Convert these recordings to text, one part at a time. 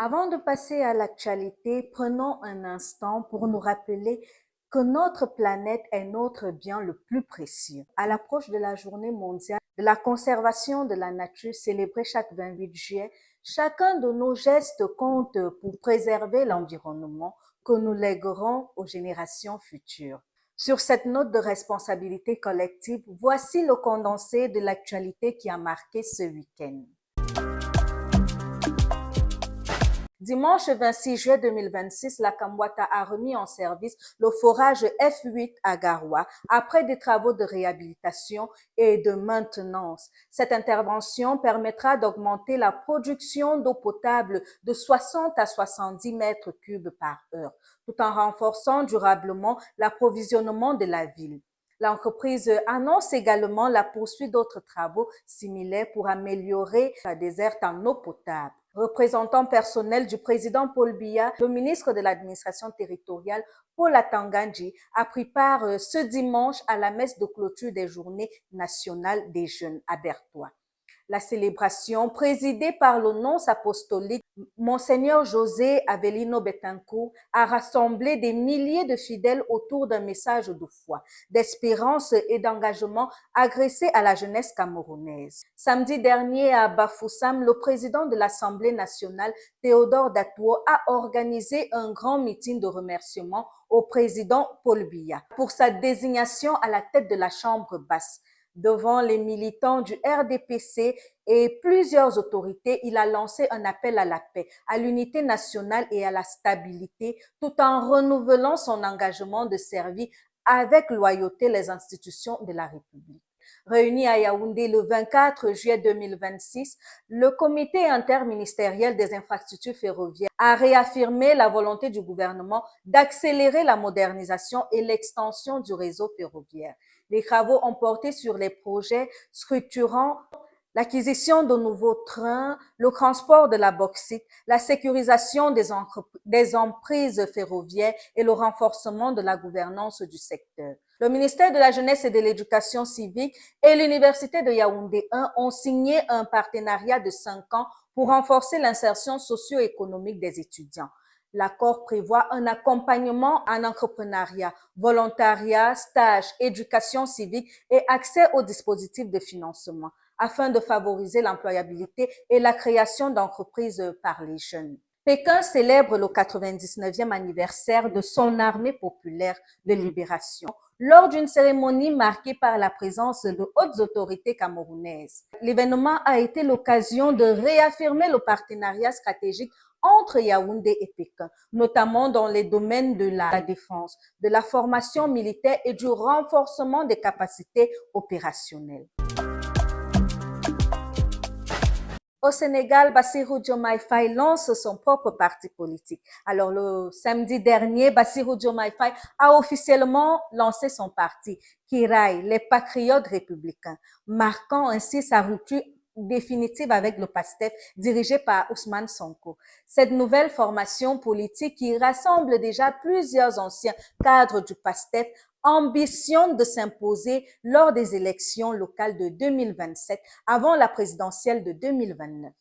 Avant de passer à l'actualité, prenons un instant pour nous rappeler que notre planète est notre bien le plus précieux. À l'approche de la journée mondiale de la conservation de la nature célébrée chaque 28 juillet, chacun de nos gestes compte pour préserver l'environnement que nous léguerons aux générations futures. Sur cette note de responsabilité collective, voici le condensé de l'actualité qui a marqué ce week-end. Dimanche 26 juillet 2026, la Camboita a remis en service le forage F8 à Garoua après des travaux de réhabilitation et de maintenance. Cette intervention permettra d'augmenter la production d'eau potable de 60 à 70 mètres cubes par heure, tout en renforçant durablement l'approvisionnement de la ville. L'entreprise annonce également la poursuite d'autres travaux similaires pour améliorer la desserte en eau potable. Représentant personnel du président Paul Biya, le ministre de l'administration territoriale Paul Atangandji a pris part ce dimanche à la messe de clôture des Journées nationales des jeunes à Bertois. La célébration, présidée par le nonce apostolique Monseigneur José Avelino Betancourt, a rassemblé des milliers de fidèles autour d'un message de foi, d'espérance et d'engagement adressé à la jeunesse camerounaise. Samedi dernier à Bafoussam, le président de l'Assemblée nationale, Théodore Datuo, a organisé un grand meeting de remerciement au président Paul Biya pour sa désignation à la tête de la Chambre basse. Devant les militants du RDPC et plusieurs autorités, il a lancé un appel à la paix, à l'unité nationale et à la stabilité, tout en renouvelant son engagement de servir avec loyauté les institutions de la République. Réuni à Yaoundé le 24 juillet 2026, le comité interministériel des infrastructures ferroviaires a réaffirmé la volonté du gouvernement d'accélérer la modernisation et l'extension du réseau ferroviaire. Les travaux ont porté sur les projets structurant l'acquisition de nouveaux trains, le transport de la bauxite, la sécurisation des emprises ferroviaires et le renforcement de la gouvernance du secteur. Le ministère de la Jeunesse et de l'Éducation civique et l'Université de Yaoundé 1 ont signé un partenariat de 5 ans pour renforcer l'insertion socio-économique des étudiants. L'accord prévoit un accompagnement en entrepreneuriat, volontariat, stage, éducation civique et accès aux dispositifs de financement afin de favoriser l'employabilité et la création d'entreprises par les jeunes. Pékin célèbre le 99e anniversaire de son armée populaire de libération lors d'une cérémonie marquée par la présence de hautes autorités camerounaises. L'événement a été l'occasion de réaffirmer le partenariat stratégique entre Yaoundé et Pékin, notamment dans les domaines de la défense, de la formation militaire et du renforcement des capacités opérationnelles. Au Sénégal, Bassirou Diomaye Faye lance son propre parti politique. Alors, le samedi dernier, Bassirou Diomaye Faye a officiellement lancé son parti, Kiraï, les Patriotes républicains, marquant ainsi sa rupture définitive avec le PASTEF dirigé par Ousmane Sonko. Cette nouvelle formation politique qui rassemble déjà plusieurs anciens cadres du PASTEF ambitionne de s'imposer lors des élections locales de 2027 avant la présidentielle de 2029.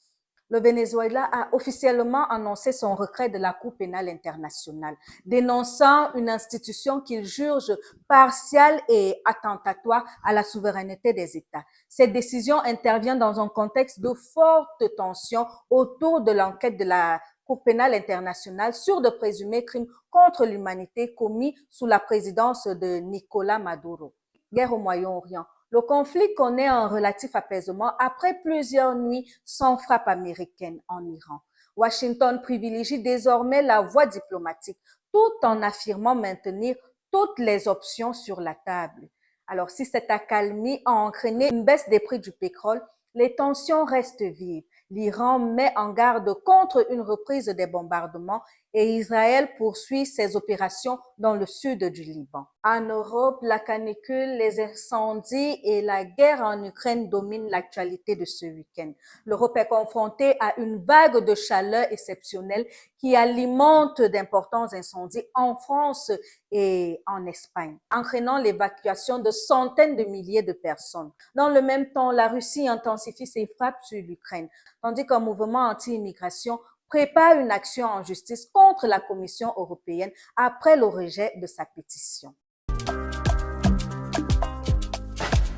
Le Venezuela a officiellement annoncé son retrait de la Cour pénale internationale, dénonçant une institution qu'il juge partiale et attentatoire à la souveraineté des États. Cette décision intervient dans un contexte de forte tension autour de l'enquête de la Cour pénale internationale sur de présumés crimes contre l'humanité commis sous la présidence de Nicolás Maduro. Guerre au Moyen-Orient. Le conflit connaît un relatif apaisement après plusieurs nuits sans frappe américaine en Iran. Washington privilégie désormais la voie diplomatique tout en affirmant maintenir toutes les options sur la table. Alors, si cette accalmie a entraîné une baisse des prix du pétrole, les tensions restent vives. L'Iran met en garde contre une reprise des bombardements et Israël poursuit ses opérations dans le sud du Liban. En Europe, la canicule, les incendies et la guerre en Ukraine dominent l'actualité de ce week-end. L'Europe est confrontée à une vague de chaleur exceptionnelle qui alimente d'importants incendies en France et en Espagne, entraînant l'évacuation de centaines de milliers de personnes. Dans le même temps, la Russie intensifie ses frappes sur l'Ukraine, tandis qu'un mouvement anti-immigration prépare une action en justice contre la Commission européenne après le rejet de sa pétition.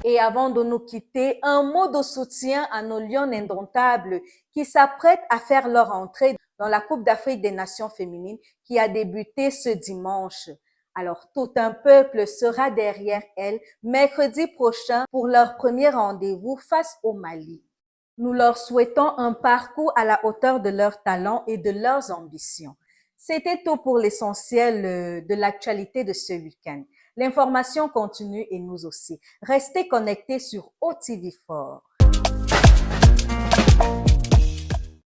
Et avant de nous quitter, un mot de soutien à nos lions indomptables qui s'apprêtent à faire leur entrée dans la Coupe d'Afrique des Nations féminines qui a débuté ce dimanche. Alors, tout un peuple sera derrière elles mercredi prochain pour leur premier rendez-vous face au Mali. Nous leur souhaitons un parcours à la hauteur de leurs talents et de leurs ambitions. C'était tout pour l'essentiel de l'actualité de ce week-end. L'information continue et nous aussi. Restez connectés sur OTV4.